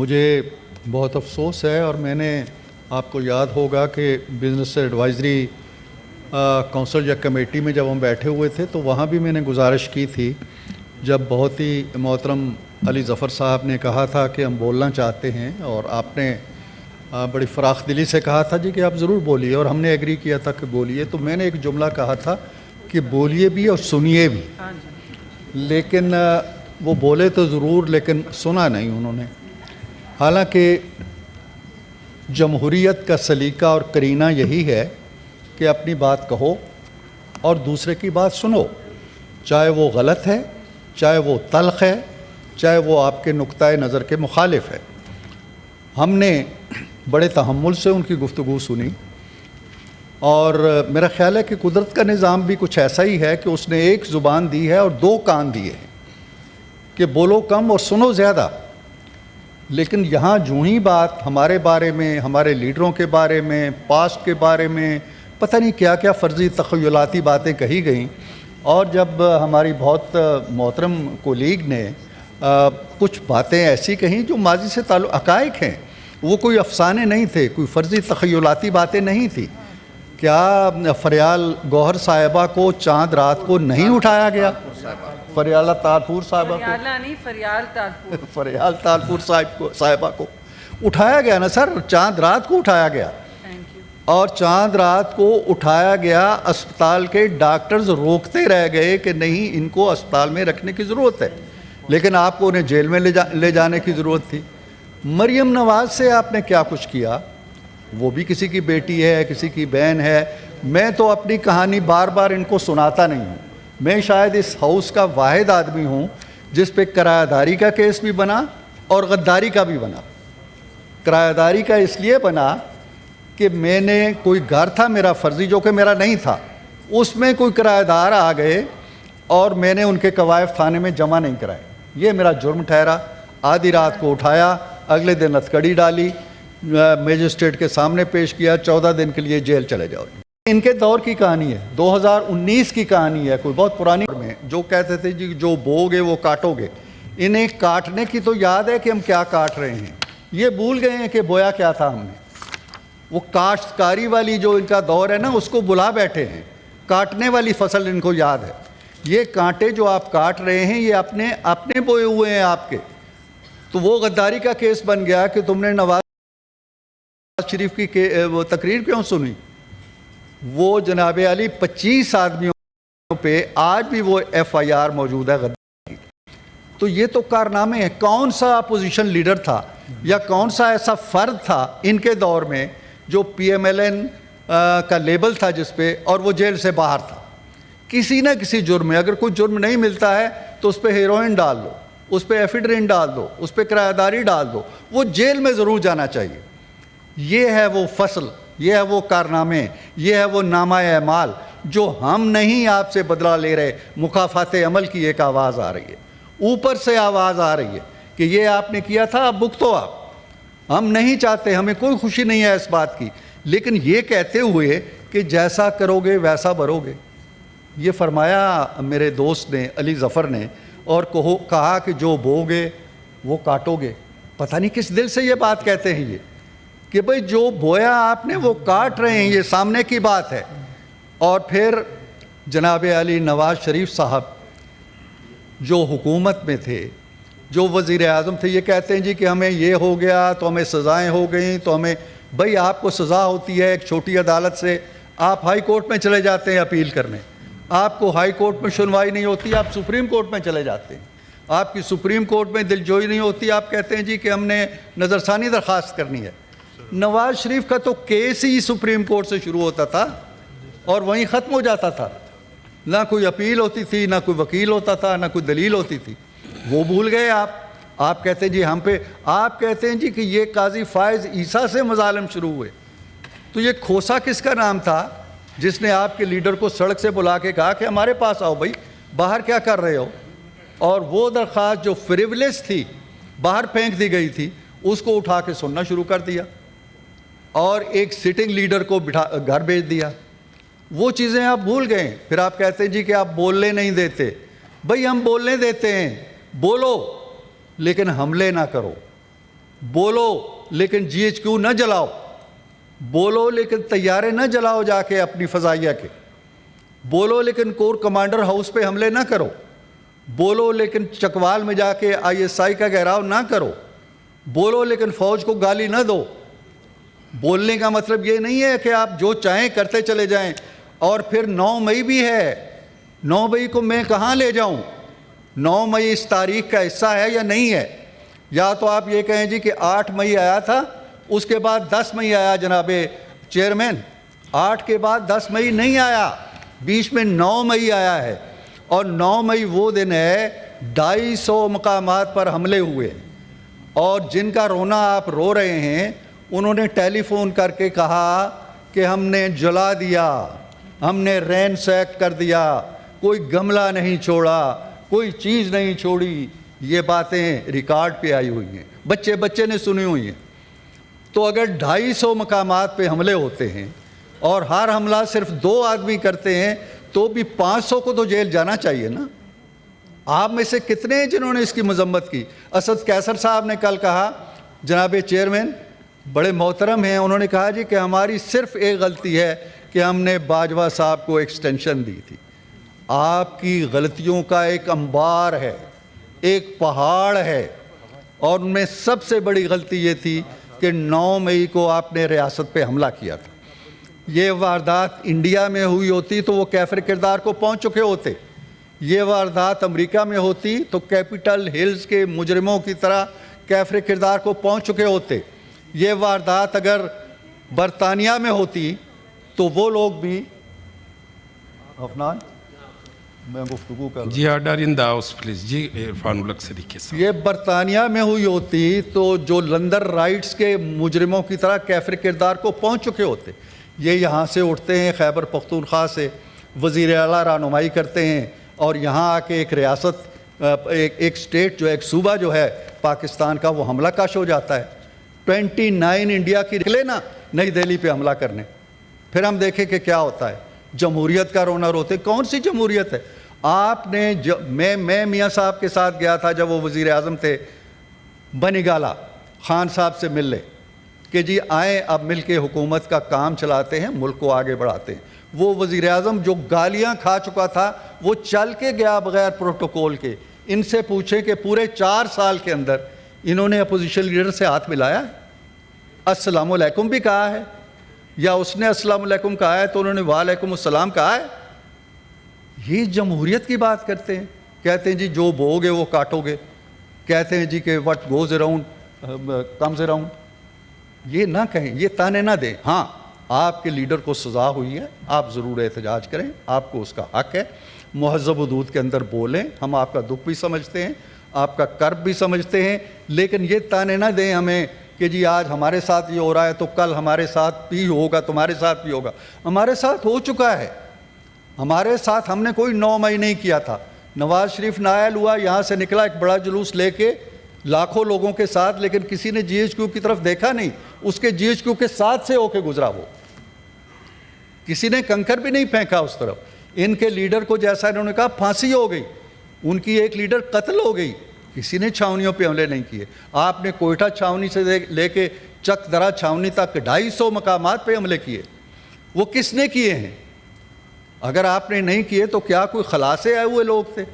مجھے بہت افسوس ہے اور میں نے آپ کو یاد ہوگا کہ بزنس ایڈوائزری کونسل یا کمیٹی میں جب ہم بیٹھے ہوئے تھے تو وہاں بھی میں نے گزارش کی تھی جب بہت ہی محترم علی ظفر صاحب نے کہا تھا کہ ہم بولنا چاہتے ہیں اور آپ نے بڑی فراخ دلی سے کہا تھا کہ آپ ضرور بولیے اور ہم نے ایگری کیا تھا کہ بولیے، تو میں نے ایک جملہ کہا تھا کہ بولیے بھی اور سنیے بھی، لیکن وہ بولے تو ضرور لیکن سنا نہیں انہوں نے۔ حالانکہ جمہوریت کا سلیقہ اور کرینہ یہی ہے کہ اپنی بات کہو اور دوسرے کی بات سنو، چاہے وہ غلط ہے، چاہے وہ تلخ ہے، چاہے وہ آپ کے نقطۂ نظر کے مخالف ہے۔ ہم نے بڑے تحمل سے ان کی گفتگو سنی اور میرا خیال ہے کہ قدرت کا نظام بھی کچھ ایسا ہی ہے کہ اس نے ایک زبان دی ہے اور دو کان دیے ہیں کہ بولو کم اور سنو زیادہ۔ لیکن یہاں جو ہی بات ہمارے بارے میں، ہمارے لیڈروں کے بارے میں، پاسٹ کے بارے میں پتہ نہیں کیا کیا فرضی تخیلاتی باتیں کہی گئیں، اور جب ہماری بہت محترم کولیگ نے کچھ باتیں ایسی کہیں جو ماضی سے تعلق حقائق ہیں، وہ کوئی افسانے نہیں تھے، کوئی فرضی تخیلاتی باتیں نہیں تھی۔ کیا فریال گوہر صاحبہ کو چاند رات کو نہیں اٹھایا گیا؟ فریال تالپور صاحبہ کو، فریال تالپور صاحبہ کو اٹھایا گیا نا سر، چاند رات کو اٹھایا گیا، اور چاند رات کو اٹھایا گیا۔ اسپتال کے ڈاکٹرز روکتے رہ گئے کہ نہیں ان کو اسپتال میں رکھنے کی ضرورت ہے، لیکن آپ کو انہیں جیل میں لے جانے کی ضرورت تھی۔ مریم نواز سے آپ نے کیا کچھ کیا؟ وہ بھی کسی کی بیٹی ہے، کسی کی بہن ہے۔ میں تو اپنی کہانی بار بار ان کو سناتا نہیں ہوں، میں شاید اس ہاؤس کا واحد آدمی ہوں جس پہ کرایہ داری کا کیس بھی بنا اور غداری کا بھی بنا۔ کرایہ داری کا اس لیے بنا کہ میں نے کوئی گھر تھا میرا فرضی جو کہ میرا نہیں تھا، اس میں کوئی کرایہ دار آ گئے اور میں نے ان کے قوائف تھانے میں جمع نہیں کرائے، یہ میرا جرم ٹھہرا۔ آدھی رات کو اٹھایا، اگلے دن ہتھکڑی ڈالی، میجسٹریٹ کے سامنے پیش کیا، 14 دن کے لیے جیل چلے جاؤ۔ ان کے دور کی کہانی ہے، 2019 کی کہانی ہے، کوئی بہت پرانی میں جو کہتے تھے جی جو بو گے وہ کاٹو گے۔ انہیں کاٹنے کی تو یاد ہے کہ ہم کیا کاٹ رہے ہیں، یہ بھول گئے ہیں کہ بویا کیا تھا ہم نے۔ وہ کاشتکاری والی جو ان کا دور ہے نا، اس کو بلا بیٹھے ہیں، کاٹنے والی فصل ان کو یاد ہے۔ یہ کانٹے جو آپ کاٹ رہے ہیں یہ اپنے بوئے ہوئے ہیں آپ کے۔ تو وہ غداری کا کیس بن گیا کہ تم نے نواز شریف کی وہ تقریر کیوں سنی؟ وہ جناب علی 25 آدمیوں پہ آج بھی وہ FIR موجود ہے غداری کی۔ تو یہ تو کارنامے ہیں۔ کون سا اپوزیشن لیڈر تھا یا کون سا ایسا فرد تھا ان کے دور میں جو PMLN کا لیبل تھا جس پہ، اور وہ جیل سے باہر تھا کسی نہ کسی جرم میں؟ اگر کوئی جرم نہیں ملتا ہے تو اس پہ ہیروئن ڈال دو، اس پہ ایفیڈرین ڈال دو، اس پہ کرایہ داری ڈال دو، وہ جیل میں ضرور جانا چاہیے۔ یہ ہے وہ فصل، یہ ہے وہ کارنامے، یہ ہے وہ نامہ اعمال جو ہم نہیں آپ سے بدلہ لے رہے۔ مکافات عمل کی ایک آواز آ رہی ہے، اوپر سے آواز آ رہی ہے کہ یہ آپ نے کیا تھا، اب بھگتو آپ۔ ہم نہیں چاہتے، ہمیں کوئی خوشی نہیں ہے اس بات کی، لیکن یہ کہتے ہوئے کہ جیسا کرو گے ویسا بھرو گے، یہ فرمایا میرے دوست نے علی ظفر نے، اور کہا کہ جو بو گے وہ کاٹو گے۔ پتہ نہیں کس دل سے یہ بات کہتے ہیں یہ کہ بھئی جو بویا آپ نے وہ کاٹ رہے ہیں، یہ سامنے کی بات ہے۔ اور پھر جناب علی نواز شریف صاحب جو حکومت میں تھے، جو وزیر اعظم تھے، یہ کہتے ہیں جی کہ ہمیں یہ ہو گیا تو ہمیں سزائیں ہو گئیں، تو ہمیں بھئی آپ کو سزا ہوتی ہے ایک چھوٹی عدالت سے، آپ ہائی کورٹ میں چلے جاتے ہیں اپیل کرنے، آپ کو ہائی کورٹ میں سنوائی نہیں ہوتی، آپ سپریم کورٹ میں چلے جاتے ہیں، آپ کی سپریم کورٹ میں دل جوئی نہیں ہوتی، آپ کہتے ہیں جی کہ ہم نے نظر ثانی درخواست کرنی ہے۔ نواز شریف کا تو کیس ہی سپریم کورٹ سے شروع ہوتا تھا اور وہیں ختم ہو جاتا تھا، نہ کوئی اپیل ہوتی تھی، نہ کوئی وکیل ہوتا تھا، نہ کوئی دلیل ہوتی تھی۔ وہ بھول گئے آپ کہتے ہیں جی ہم پہ، آپ کہتے ہیں جی کہ یہ قاضی فائز عیسیٰ سے مظالم شروع ہوئے۔ تو یہ کھوسا کس کا نام تھا جس نے آپ کے لیڈر کو سڑک سے بلا کے کہا کہ ہمارے پاس آؤ بھائی، باہر کیا کر رہے ہو؟ اور وہ درخواست جو فریولس تھی، باہر پھینک دی گئی تھی، اس کو اٹھا کے سننا شروع کر دیا اور ایک سٹنگ لیڈر کو گھر بھیج دیا۔ وہ چیزیں آپ بھول گئے۔ پھر آپ کہتے ہیں جی کہ آپ بولنے نہیں دیتے۔ بھئی ہم بولنے دیتے ہیں، بولو لیکن حملے نہ کرو۔ بولو لیکن GHQ نہ جلاؤ، بولو لیکن طیارے نہ جلاؤ جا کے اپنی فضائیہ کے، بولو لیکن کور کمانڈر ہاؤس پہ حملے نہ کرو، بولو لیکن چکوال میں جا کے ISI کا گھیراؤ نہ کرو، بولو لیکن فوج کو گالی نہ دو۔ بولنے کا مطلب یہ نہیں ہے کہ آپ جو چاہیں کرتے چلے جائیں۔ اور پھر 9 مئی بھی ہے، 9 مئی کو میں کہاں لے جاؤں؟ 9 مئی اس تاریخ کا حصہ ہے یا نہیں ہے؟ یا تو آپ یہ کہیں جی کہ 8 مئی آیا تھا، اس کے بعد 10 مئی آیا جناب چیئرمین، 8 کے بعد 10 مئی نہیں آیا، بیچ میں 9 مئی آیا ہے۔ اور 9 مئی وہ دن ہے 250 مقامات پر حملے ہوئے، اور جن کا رونا آپ رو رہے ہیں انہوں نے ٹیلی فون کر کے کہا کہ ہم نے جلا دیا، ہم نے رین سیک کر دیا، کوئی گملہ نہیں چھوڑا، کوئی چیز نہیں چھوڑی۔ یہ باتیں ریکارڈ پہ آئی ہوئی ہیں، بچے نے سنی ہوئی ہیں۔ تو اگر 250 مقامات پہ حملے ہوتے ہیں اور ہر حملہ صرف 2 آدمی کرتے ہیں تو بھی 500 کو تو جیل جانا چاہیے نا۔ آپ میں سے کتنے ہیں جنہوں نے اس کی مذمت کی؟ اسد قیصر صاحب نے کل کہا، جناب چیئرمین بڑے محترم ہیں، انہوں نے کہا جی کہ ہماری صرف ایک غلطی ہے کہ ہم نے باجوہ صاحب کو ایکسٹینشن دی تھی۔ آپ کی غلطیوں کا ایک انبار ہے، ایک پہاڑ ہے، اور ان میں سب سے بڑی غلطی یہ تھی کہ 9 مئی کو آپ نے ریاست پہ حملہ کیا تھا۔ یہ واردات انڈیا میں ہوئی ہوتی تو وہ کیفر کردار کو پہنچ چکے ہوتے، یہ واردات امریکہ میں ہوتی تو کیپٹل ہلز کے مجرموں کی طرح کیفر کردار کو پہنچ چکے ہوتے، یہ واردات اگر برطانیہ میں ہوتی تو وہ لوگ بھی افنان میں گفتگو کر جی order in the house please. جی عرفان الحق صدیقی صاحب، یہ برطانیہ میں ہوئی ہوتی تو جو لندن رائٹس کے مجرموں کی طرح کیفر کردار کو پہنچ چکے ہوتے۔ یہ یہاں سے اٹھتے ہیں خیبر پختونخوا سے، وزیر اعلیٰ رہنمائی کرتے ہیں، اور یہاں آ کے ایک ریاست، ایک سٹیٹ جو ہے، ایک صوبہ جو ہے پاکستان کا، وہ حملہ کش ہو جاتا ہے۔ 29 انڈیا کی نکلے نا نئی دہلی پہ حملہ کرنے، پھر ہم دیکھیں کہ کیا ہوتا ہے۔ جمہوریت کا رونا روتے، کون سی جمہوریت ہے؟ آپ نے میں میاں صاحب کے ساتھ گیا تھا جب وہ وزیر اعظم تھے، بنی گالا خان صاحب سے مل لے کہ جی آئیں اب مل کے حکومت کا کام چلاتے ہیں، ملک کو آگے بڑھاتے ہیں۔ وہ وزیر اعظم جو گالیاں کھا چکا تھا وہ چل کے گیا بغیر پروٹوکول کے۔ ان سے پوچھیں کہ پورے 4 سال کے اندر انہوں نے اپوزیشن لیڈر سے ہاتھ ملایا، السلام علیکم بھی کہا ہے، یا اس نے السلام علیکم کہا ہے تو انہوں نے وعلیکم السلام کہا ہے؟ یہ جمہوریت کی بات کرتے ہیں، کہتے ہیں جی جو بو گے وہ کاٹو گے، کہتے ہیں جی کہ what goes around comes around۔ یہ نہ کہیں، یہ تانے نہ دیں۔ ہاں آپ کے لیڈر کو سزا ہوئی ہے، آپ ضرور احتجاج کریں، آپ کو اس کا حق ہے، مہذب حدود کے اندر بولیں، ہم آپ کا دکھ بھی سمجھتے ہیں، آپ کا کرب بھی سمجھتے ہیں، لیکن یہ تانے نہ دیں ہمیں کہ جی آج ہمارے ساتھ یہ ہو رہا ہے تو کل ہمارے ساتھ بھی ہوگا، تمہارے ساتھ بھی ہوگا۔ ہمارے ساتھ ہو چکا ہے، ہمارے ساتھ ہم نے کوئی 9 مئی نہیں کیا تھا۔ نواز شریف نائل ہوا، یہاں سے نکلا ایک بڑا جلوس لے کے لاکھوں لوگوں کے ساتھ، لیکن کسی نے GHQ کی طرف دیکھا نہیں، اس کے GHQ کے ساتھ سے ہو کے گزرا، وہ کسی نے کنکر بھی نہیں پھینکا اس طرف۔ ان کے لیڈر کو جیسا انہوں نے کہا پھانسی ہو گئی، ان کی ایک لیڈر قتل ہو گئی، کسی نے چھاونیوں پہ حملے نہیں کیے۔ آپ نے کوئٹہ چھاونی سے لے کے چک درا چھاونی تک 250 مقامات پہ حملے کیے، وہ کس نے کیے ہیں؟ اگر آپ نے نہیں کیے تو کیا کوئی خلاصے آئے ہوئے لوگ تھے؟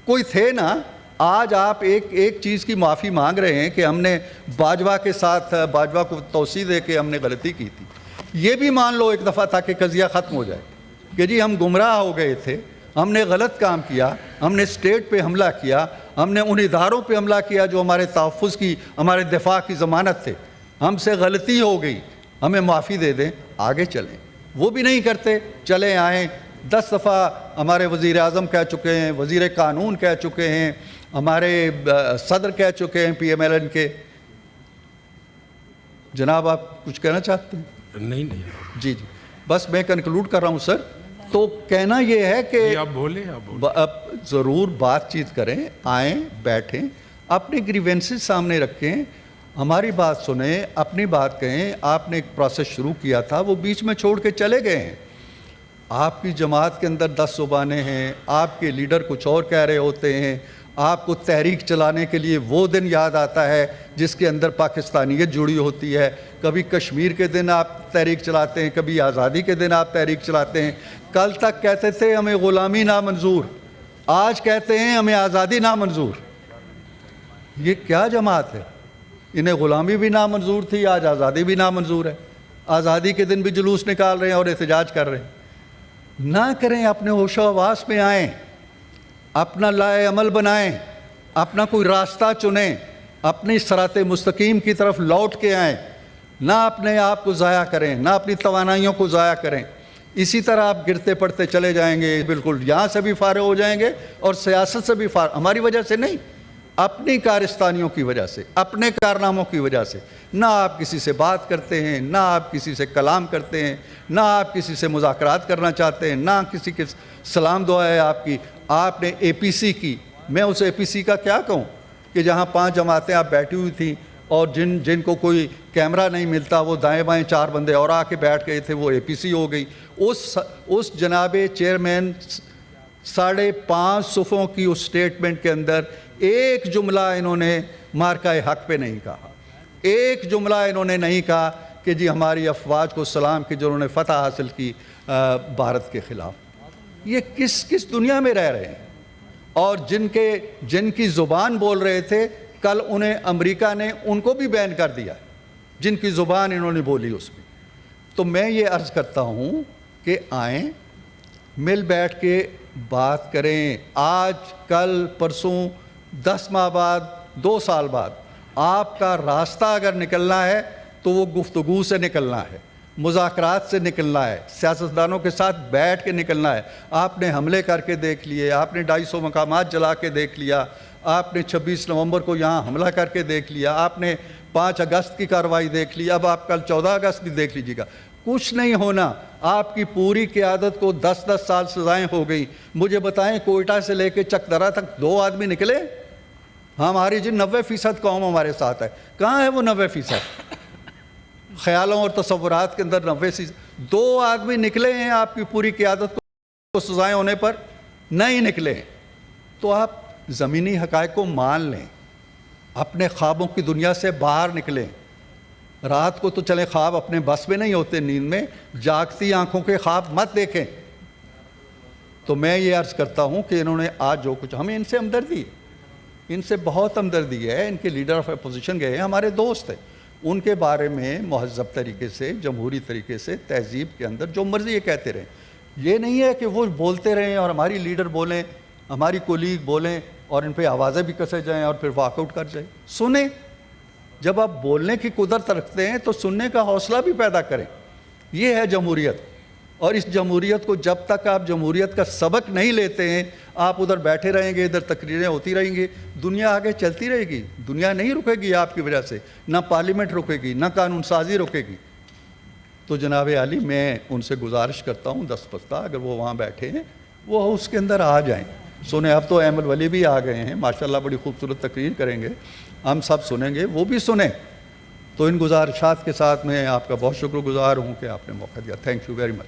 کوئی تھے نا۔ آج آپ ایک چیز کی معافی مانگ رہے ہیں کہ ہم نے باجوہ کے ساتھ، باجوہ کو توسیع دے کے ہم نے غلطی کی تھی۔ یہ بھی مان لو ایک دفعہ تاکہ قضیہ ختم ہو جائے کہ جی ہم گمراہ ہو گئے تھے، ہم نے غلط کام کیا، ہم نے اسٹیٹ پہ حملہ کیا، ہم نے ان اداروں پہ حملہ کیا جو ہمارے تحفظ کی، ہمارے دفاع کی ضمانت تھے، ہم سے غلطی ہو گئی، ہمیں معافی دے دیں، آگے چلیں۔ وہ بھی نہیں کرتے، چلیں آئیں۔ 10 دفعہ ہمارے وزیر اعظم کہہ چکے ہیں، وزیر قانون کہہ چکے ہیں، ہمارے صدر کہہ چکے ہیں PMLN کے۔ جناب آپ کچھ کہنا چاہتے ہیں؟ نہیں جی بس میں کنکلوڈ کر رہا ہوں سر۔ تو کہنا یہ ہے کہ آپ بولیں، اب ضرور بات چیت کریں، آئیں بیٹھیں، اپنے گریوینسز سامنے رکھیں، ہماری بات سنیں، اپنی بات کہیں۔ آپ نے ایک پروسیس شروع کیا تھا، وہ بیچ میں چھوڑ کے چلے گئے ہیں۔ آپ کی جماعت کے اندر 10 زبانیں ہیں، آپ کے لیڈر کچھ اور کہہ رہے ہوتے ہیں، آپ کو تحریک چلانے کے لیے وہ دن یاد آتا ہے جس کے اندر پاکستانیت جڑی ہوتی ہے. کبھی کشمیر کے دن آپ تحریک چلاتے ہیں, کبھی آزادی کے دن آپ تحریک چلاتے ہیں. کل تک کہتے تھے ہمیں غلامی نامنظور, آج کہتے ہیں ہمیں آزادی نامنظور. یہ کیا جماعت ہے؟ انہیں غلامی بھی نامنظور تھی, آج آزادی بھی نامنظور ہے. آزادی کے دن بھی جلوس نکال رہے ہیں اور احتجاج کر رہے ہیں. نہ کریں, اپنے ہوش و حواس میں آئیں, اپنا لائے عمل بنائیں, اپنا کوئی راستہ چنیں, اپنی صراط مستقیم کی طرف لوٹ کے آئیں. نہ اپنے آپ کو ضائع کریں, نہ اپنی توانائیوں کو ضائع کریں. اسی طرح آپ گرتے پڑتے چلے جائیں گے, بالکل یہاں سے بھی فارغ ہو جائیں گے اور سیاست سے بھی فارغ. ہماری وجہ سے نہیں, اپنی کارستانیوں کی وجہ سے, اپنے کارناموں کی وجہ سے. نہ آپ کسی سے بات کرتے ہیں, نہ آپ کسی سے کلام کرتے ہیں, نہ آپ کسی سے مذاکرات کرنا چاہتے ہیں, نہ کسی کے سلام دعا ہے آپ کی. آپ نے اے پی سی کی, میں اس اے پی سی کا کیا کہوں کہ جہاں 5 جماعتیں آپ بیٹھی ہوئی تھیں اور جن کو کوئی کیمرہ نہیں ملتا, وہ دائیں بائیں 4 بندے اور آ کے بیٹھ گئے تھے, وہ اے پی سی ہو گئی. اس جناب چیئرمین 5.5 صفحوں کی اس سٹیٹمنٹ کے اندر ایک جملہ انہوں نے مارکہ حق پہ نہیں کہا. ایک جملہ انہوں نے نہیں کہا کہ جی ہماری افواج کو سلام کی جنہوں نے فتح حاصل کی بھارت کے خلاف. یہ کس دنیا میں رہ رہے ہیں؟ اور جن کی زبان بول رہے تھے, کل انہیں امریکہ نے ان کو بھی بین کر دیا, جن کی زبان انہوں نے بولی اس میں. تو میں یہ عرض کرتا ہوں کہ آئیں, مل بیٹھ کے بات کریں. آج کل پرسوں 10 ماہ بعد 2 سال بعد آپ کا راستہ اگر نکلنا ہے تو وہ گفتگو سے نکلنا ہے, مذاکرات سے نکلنا ہے, سیاستدانوں کے ساتھ بیٹھ کے نکلنا ہے. آپ نے حملے کر کے دیکھ لیے, آپ نے 250 مقامات جلا کے دیکھ لیا, آپ نے 26 نومبر کو یہاں حملہ کر کے دیکھ لیا, آپ نے 5 اگست کی کارروائی دیکھ لی, اب آپ کل 14 اگست بھی دیکھ لیجیے گا. کچھ نہیں ہونا. آپ کی پوری قیادت کو 10 سال سزائیں ہو گئی. مجھے بتائیں, کوئٹہ سے لے کے چکدرہ تک 2 آدمی نکلے؟ ہماری جی 90% قوم ہمارے ساتھ ہے, کہاں ہے وہ 90%؟ خیالوں اور تصورات کے اندر 90%. 2 آدمی نکلے ہیں آپ کی پوری قیادت کو سزائیں ہونے پر؟ نہیں نکلے. تو آپ زمینی حقائق کو مان لیں, اپنے خوابوں کی دنیا سے باہر نکلیں. رات کو تو چلے خواب اپنے بس میں نہیں ہوتے, نیند میں جاگتی آنکھوں کے خواب مت دیکھیں. تو میں یہ عرض کرتا ہوں کہ انہوں نے آج جو کچھ, ہمیں ان سے ہمدردی, ان سے بہت ہمدردی ہے. ان کے لیڈر آف اپوزیشن گئے ہیں, ہمارے دوست ہیں. ان کے بارے میں مہذب طریقے سے, جمہوری طریقے سے, تہذیب کے اندر جو مرضی یہ کہتے رہیں. یہ نہیں ہے کہ وہ بولتے رہیں اور ہماری لیڈر بولیں, ہماری کولیگ بولیں اور ان پہ آوازیں بھی کسے جائیں اور پھر واک آؤٹ کر جائیں. سنیں. جب آپ بولنے کی قدرت رکھتے ہیں تو سننے کا حوصلہ بھی پیدا کریں. یہ ہے جمہوریت. اور اس جمہوریت کو جب تک آپ جمہوریت کا سبق نہیں لیتے ہیں, آپ ادھر بیٹھے رہیں گے, ادھر تقریریں ہوتی رہیں گی, دنیا آگے چلتی رہے گی. دنیا نہیں رکے گی آپ کی وجہ سے, نہ پارلیمنٹ رکے گی, نہ قانون سازی رکے گی. تو جناب عالی, میں ان سے گزارش کرتا ہوں دستپستہ, اگر وہ وہاں بیٹھے ہیں وہ اس کے اندر آ جائیں. سنیں. اب تو احمد ولی بھی آ گئے ہیں ماشاءاللہ, بڑی خوبصورت تقریر کریں گے, ہم سب سنیں گے, وہ بھی سنیں. تو ان گزارشات کے ساتھ میں آپ کا بہت شکر گزار ہوں کہ آپ نے موقع دیا. Thank you very much.